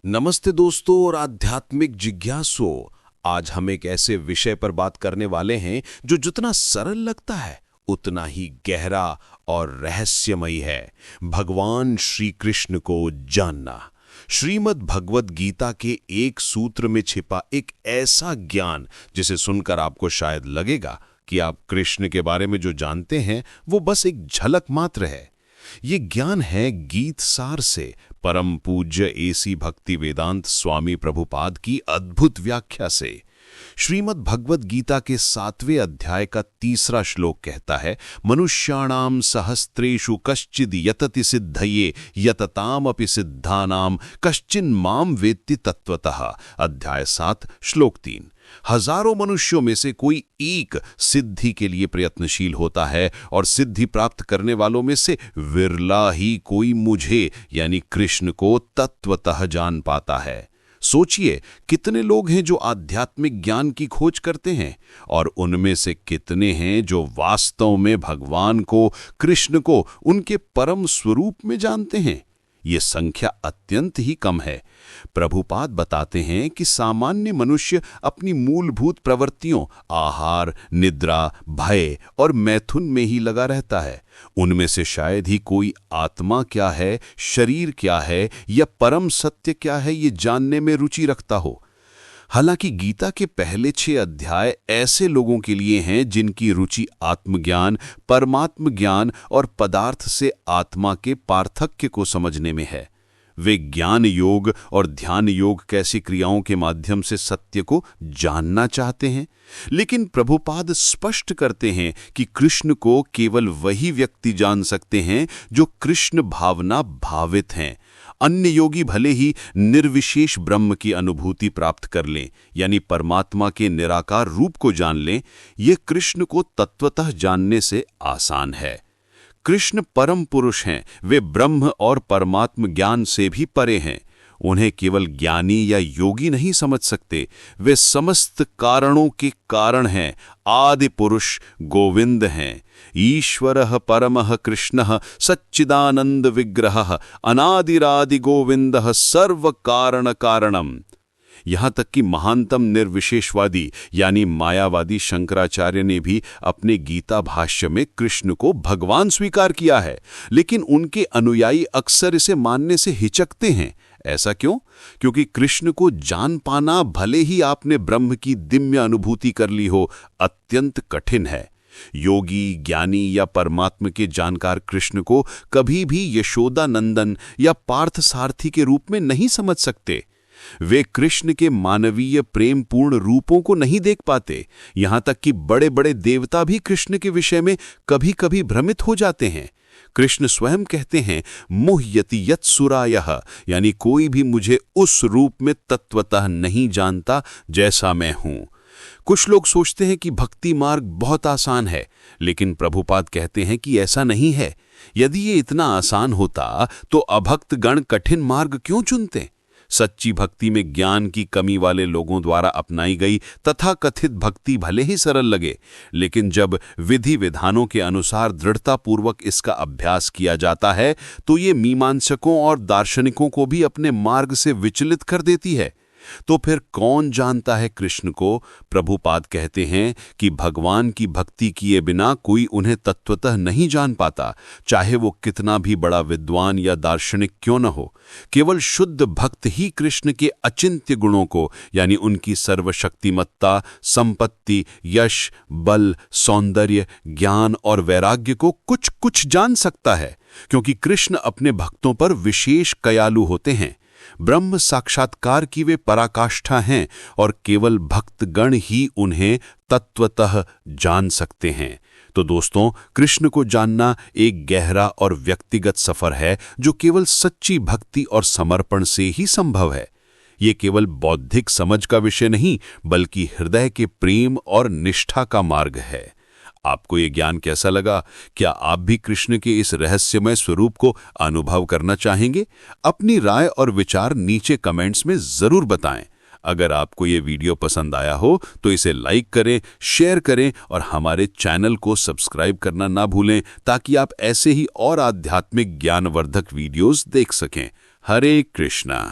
नमस्ते दोस्तों और आध्यात्मिक जिज्ञासुओं। आज हम एक ऐसे विषय पर बात करने वाले हैं जो जितना सरल लगता है उतना ही गहरा और रहस्यमयी है। भगवान श्री कृष्ण को जानना। श्रीमद् भगवत गीता के एक सूत्र में छिपा एक ऐसा ज्ञान जिसे सुनकर आपको शायद लगेगा कि आप कृष्ण के बारे में जो जानते हैं वो बस एक झलक मात्र है। ये ज्ञान है गीत सार से परम पूज्य एसी भक्ति वेदांत स्वामी प्रभुपाद की अद्भुत व्याख्या से। श्रीमद् भगवत गीता के 7वें अध्याय का 3रा श्लोक कहता है, मनुष्याणाम सहस्त्रेषु कश्चिद यतति सिद्धये यतताम अपि सिद्धानाम कश्चिन माम वेत्ति तत्वतः। अध्याय 7 श्लोक 3। हजारों मनुष्यों में से कोई एक सिद्धि के लिए प्रयत्नशील होता है और सिद्धि प्राप्त करने वालों में से विरला ही कोई मुझे यानी कृष्ण को तत्वतः जान पाता है। सोचिए, कितने लोग हैं जो आध्यात्मिक ज्ञान की खोज करते हैं और उनमें से कितने हैं जो वास्तव में भगवान को, कृष्ण को उनके परम स्वरूप में जानते हैं। ये संख्या अत्यंत ही कम है। प्रभुपाद बताते हैं कि सामान्य मनुष्य अपनी मूलभूत प्रवृत्तियों आहार, निद्रा, भय और मैथुन में ही लगा रहता है। उनमें से शायद ही कोई आत्मा क्या है, शरीर क्या है या परम सत्य क्या है ये जानने में रुचि रखता हो। हालांकि गीता के पहले 6 अध्याय ऐसे लोगों के लिए हैं जिनकी रुचि आत्मज्ञान, परमात्म ज्ञान और पदार्थ से आत्मा के पार्थक्य को समझने में है। वे ज्ञान योग और ध्यान योग कैसी क्रियाओं के माध्यम से सत्य को जानना चाहते हैं। लेकिन प्रभुपाद स्पष्ट करते हैं कि कृष्ण को केवल वही व्यक्ति जान सकते हैं जो कृष्ण भावना भावित हैं। अन्य योगी भले ही निर्विशेष ब्रह्म की अनुभूति प्राप्त कर लें यानी परमात्मा के निराकार रूप को जान लें, ये कृष्ण को तत्वतः जानने से आसान है। कृष्ण परम पुरुष हैं, वे ब्रह्म और परमात्म ज्ञान से भी परे हैं। उन्हें केवल ज्ञानी या योगी नहीं समझ सकते, वे समस्त कारणों के कारण हैं, आदि पुरुष गोविंद हैं। ईश्वरः परमः कृष्णः सच्चिदानंद विग्रहः अनादिरादि गोविंदः सर्व कारण कारणम। यहाँ तक कि महानतम निर्विशेषवादी यानी मायावादी शंकराचार्य ने भी अपने गीता भाष्य में कृष्ण को भगवान स्वीकार किया है, लेकिन उनके अनुयायी अक्सर इसे मानने से हिचकते हैं। ऐसा क्यों? क्योंकि कृष्ण को जान पाना, भले ही आपने ब्रह्म की दिव्य अनुभूति कर ली हो, अत्यंत कठिन है। योगी, ज्ञानी या परमात्मा के जानकार कृष्ण को कभी भी यशोदा नंदन या पार्थ सारथी के रूप में नहीं समझ सकते। वे कृष्ण के मानवीय प्रेम पूर्ण रूपों को नहीं देख पाते। यहां तक कि बड़े बड़े देवता भी कृष्ण के विषय में कभी कभी भ्रमित हो जाते हैं। कृष्ण स्वयं कहते हैं, मुह्यति यत्सुरायः, यानी कोई भी मुझे उस रूप में तत्वतः नहीं जानता जैसा मैं हूं। कुछ लोग सोचते हैं कि भक्ति मार्ग बहुत आसान है, लेकिन प्रभुपाद कहते हैं कि ऐसा नहीं है। यदि ये इतना आसान होता तो अभक्त गण कठिन मार्ग क्यों चुनते? सच्ची भक्ति में ज्ञान की कमी वाले लोगों द्वारा अपनाई गई तथाकथित भक्ति भले ही सरल लगे, लेकिन जब विधि विधानों के अनुसार दृढ़तापूर्वक इसका अभ्यास किया जाता है तो ये मीमांसकों और दार्शनिकों को भी अपने मार्ग से विचलित कर देती है। तो फिर कौन जानता है कृष्ण को? प्रभुपाद कहते हैं कि भगवान की भक्ति किए बिना कोई उन्हें तत्वतः नहीं जान पाता, चाहे वो कितना भी बड़ा विद्वान या दार्शनिक क्यों न हो। केवल शुद्ध भक्त ही कृष्ण के अचिंत्य गुणों को यानी उनकी सर्वशक्तिमत्ता, संपत्ति, यश, बल, सौंदर्य, ज्ञान और वैराग्य को कुछ कुछ जान सकता है, क्योंकि कृष्ण अपने भक्तों पर विशेष कयालु होते हैं। ब्रह्म साक्षात्कार की वे पराकाष्ठा हैं और केवल भक्तगण ही उन्हें तत्वतः जान सकते हैं। तो दोस्तों, कृष्ण को जानना एक गहरा और व्यक्तिगत सफर है जो केवल सच्ची भक्ति और समर्पण से ही संभव है। ये केवल बौद्धिक समझ का विषय नहीं, बल्कि हृदय के प्रेम और निष्ठा का मार्ग है। आपको ये ज्ञान कैसा लगा? क्या आप भी कृष्ण के इस रहस्यमय स्वरूप को अनुभव करना चाहेंगे? अपनी राय और विचार नीचे कमेंट्स में जरूर बताएं। अगर आपको ये वीडियो पसंद आया हो तो इसे लाइक करें, शेयर करें और हमारे चैनल को सब्सक्राइब करना ना भूलें, ताकि आप ऐसे ही और आध्यात्मिक ज्ञानवर्धक वीडियोस देख सकें। हरे कृष्णा।